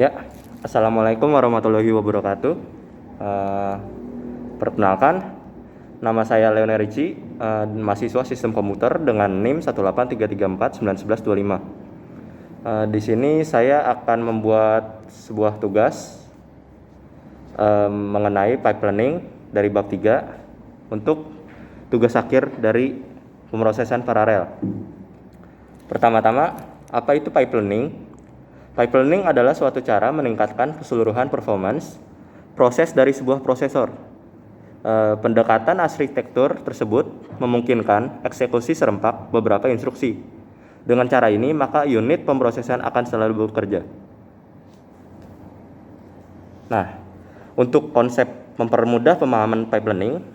Ya, Assalamualaikum warahmatullahi wabarakatuh. Eh, Perkenalkan, nama saya Leonel Ricci, mahasiswa Sistem Komputer dengan NIM 18334911125. Di sini saya akan membuat sebuah tugas mengenai pipe learning dari bab 3 untuk tugas akhir dari pemrosesan paralel. Pertama-tama, apa itu pipe learning? Pipe learning adalah suatu cara meningkatkan keseluruhan performance proses dari sebuah prosesor. Pendekatan arsitektur tersebut memungkinkan eksekusi serempak beberapa instruksi. Dengan cara ini, maka unit pemrosesan akan selalu bekerja. Nah, untuk konsep mempermudah pemahaman pipe learning,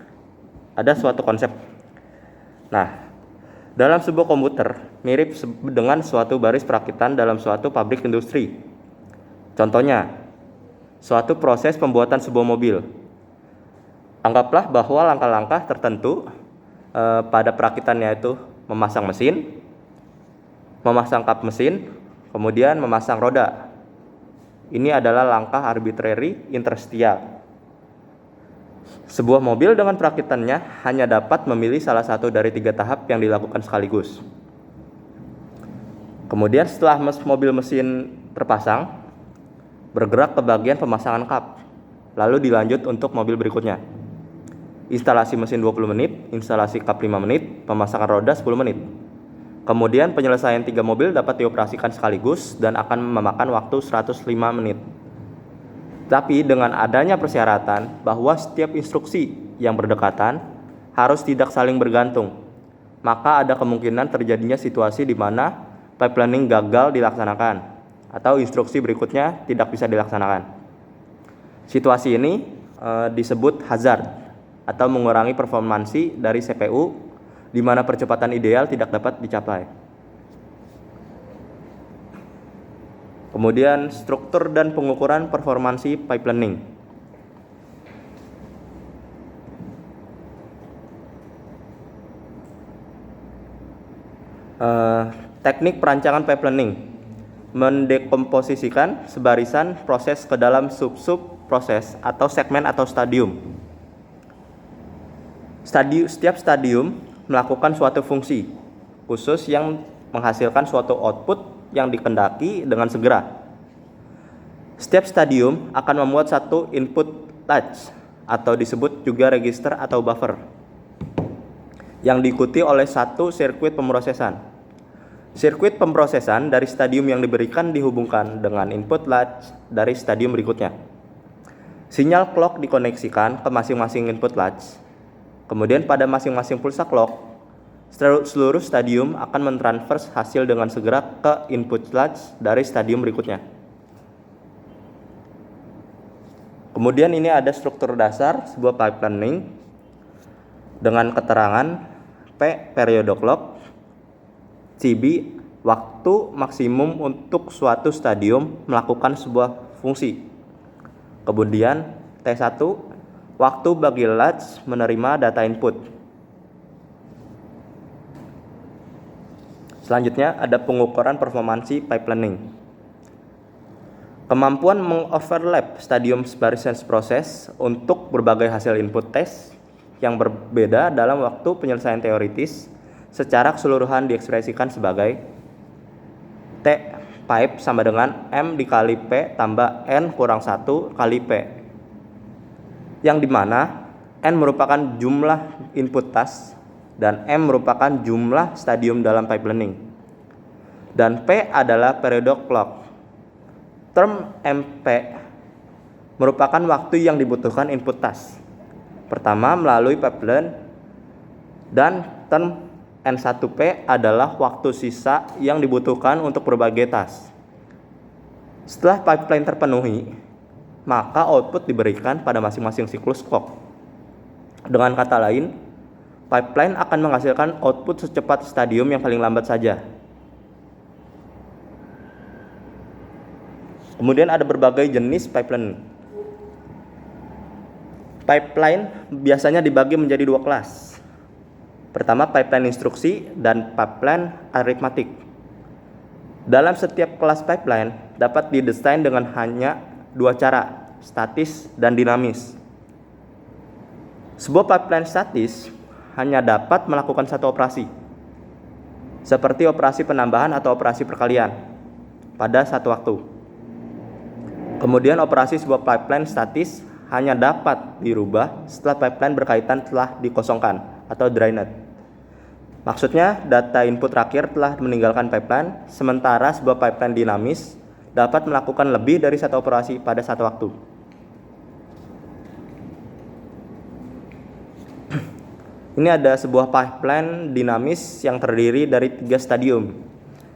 ada suatu konsep. Nah, dalam sebuah komputer, mirip dengan suatu baris perakitan dalam suatu pabrik industri. Contohnya, suatu proses pembuatan sebuah mobil. Anggaplah bahwa langkah-langkah tertentu pada perakitannya itu memasang mesin, memasang kap mesin, kemudian memasang roda. Ini adalah langkah arbitrary interstitial. Sebuah mobil dengan perakitannya hanya dapat memilih salah satu dari 3 tahap yang dilakukan sekaligus. Kemudian setelah mobil mesin terpasang, bergerak ke bagian pemasangan kap, lalu dilanjut untuk mobil berikutnya. Instalasi mesin 20 menit, instalasi kap 5 menit, pemasangan roda 10 menit. Kemudian penyelesaian 3 mobil dapat dioperasikan sekaligus dan akan memakan waktu 105 menit. Tapi dengan adanya persyaratan bahwa setiap instruksi yang berdekatan harus tidak saling bergantung, maka ada kemungkinan terjadinya situasi di mana pipe learning gagal dilaksanakan atau instruksi berikutnya tidak bisa dilaksanakan. Situasi ini disebut hazard atau mengurangi performansi dari CPU di mana percepatan ideal tidak dapat dicapai. Kemudian struktur dan pengukuran performansi pipe learning. Teknik perancangan pipe learning mendekomposisikan sebarisan proses ke dalam sub-sub proses atau segmen atau stadium. Setiap stadium melakukan suatu fungsi khusus yang menghasilkan suatu output yang dikendaki dengan segera. Setiap stadium akan memuat satu input latch atau disebut juga register atau buffer yang diikuti oleh satu sirkuit pemrosesan. Sirkuit pemrosesan dari stadium yang diberikan dihubungkan dengan input latch dari stadium berikutnya. Sinyal clock dikoneksikan ke masing-masing input latch. Kemudian pada masing-masing pulsa clock, seluruh stadium akan mentransfer hasil dengan segera ke input latch dari stadium berikutnya. Kemudian ini ada struktur dasar sebuah pipe learning dengan keterangan P periode clock, CB waktu maksimum untuk suatu stadium melakukan sebuah fungsi. Kemudian T1 waktu bagi latch menerima data input. Selanjutnya ada pengukuran performansi pipe learning. Kemampuan mengoverlap stadium barisan proses untuk berbagai hasil input tes yang berbeda dalam waktu penyelesaian teoritis secara keseluruhan diekspresikan sebagai T pipe sama dengan M dikali P tambah N kurang 1 kali P, yang dimana N merupakan jumlah input task dan M merupakan jumlah stadium dalam pipe learning. Dan P adalah periode clock. Term MP merupakan waktu yang dibutuhkan input task pertama melalui pipeline, dan term N1P adalah waktu sisa yang dibutuhkan untuk berbagai task. Setelah pipeline terpenuhi, maka output diberikan pada masing-masing siklus clock. Dengan kata lain, pipeline akan menghasilkan output secepat stadium yang paling lambat saja. Kemudian ada berbagai jenis pipeline. Pipeline biasanya dibagi menjadi 2 kelas. Pertama, pipeline instruksi dan pipeline aritmatik. Dalam setiap kelas pipeline dapat didesain dengan hanya dua cara, statis dan dinamis. Sebuah pipeline statis hanya dapat melakukan satu operasi, seperti operasi penambahan atau operasi perkalian pada satu waktu. Kemudian operasi sebuah pipeline statis hanya dapat dirubah setelah pipeline berkaitan telah dikosongkan atau drained. Maksudnya data input terakhir telah meninggalkan pipeline, sementara sebuah pipeline dinamis dapat melakukan lebih dari satu operasi pada satu waktu. Ini ada sebuah pipeline dinamis yang terdiri dari 3 stadium.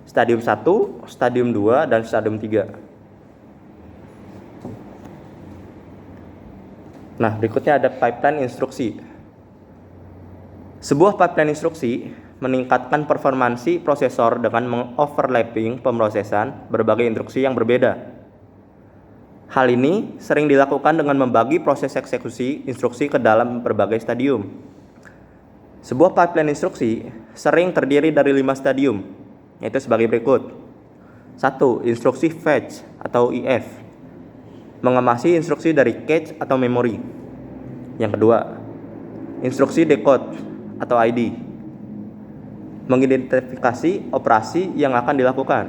Stadium 1, stadium 2, dan stadium 3. Nah, berikutnya ada pipeline instruksi. Sebuah pipeline instruksi meningkatkan performansi prosesor dengan mengoverlapping pemrosesan berbagai instruksi yang berbeda. Hal ini sering dilakukan dengan membagi proses eksekusi instruksi ke dalam berbagai stadium. Sebuah pipeline instruksi sering terdiri dari 5 stadium, yaitu sebagai berikut. 1. Instruksi fetch atau IF, mengemasi instruksi dari cache atau memori. Yang kedua, instruksi decode atau ID, mengidentifikasi operasi yang akan dilakukan.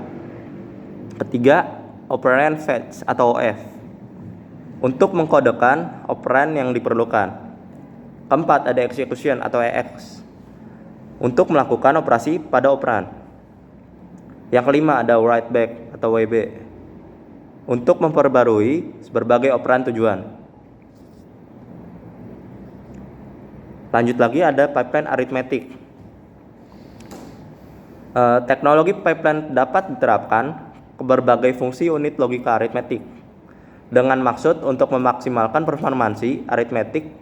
Ketiga, operand fetch atau OF, untuk mengkodekan operand yang diperlukan. Keempat, ada execution atau EX, untuk melakukan operasi pada operand. Yang kelima, ada write back atau WB, untuk memperbarui berbagai operand tujuan. Lanjut lagi, ada pipeline arithmetic. Teknologi pipeline dapat diterapkan ke berbagai fungsi unit logika aritmetik dengan maksud untuk memaksimalkan performansi aritmetik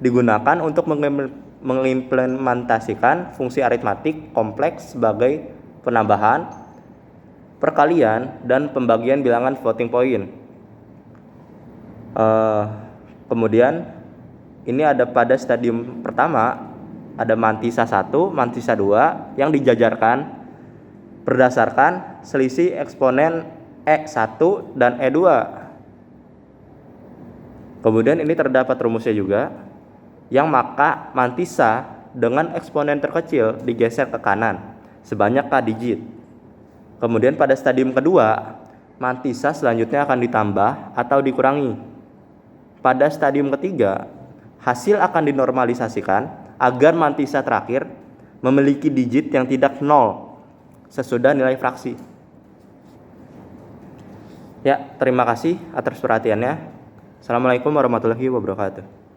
digunakan untuk mengimplementasikan fungsi aritmetik kompleks sebagai penambahan, perkalian, dan pembagian bilangan floating point. Kemudian ini ada pada stadium pertama, ada mantisa 1, mantisa 2 yang dijajarkan berdasarkan selisih eksponen E1 dan E2. Kemudian ini terdapat rumusnya juga, yang maka mantisa dengan eksponen terkecil digeser ke kanan sebanyak K digit. Kemudian pada stadium kedua, mantisa selanjutnya akan ditambah atau dikurangi. Pada stadium ketiga, hasil akan dinormalisasikan agar mantisa terakhir memiliki digit yang tidak nol sesudah nilai fraksi. Ya, terima kasih atas perhatiannya. Assalamualaikum warahmatullahi wabarakatuh.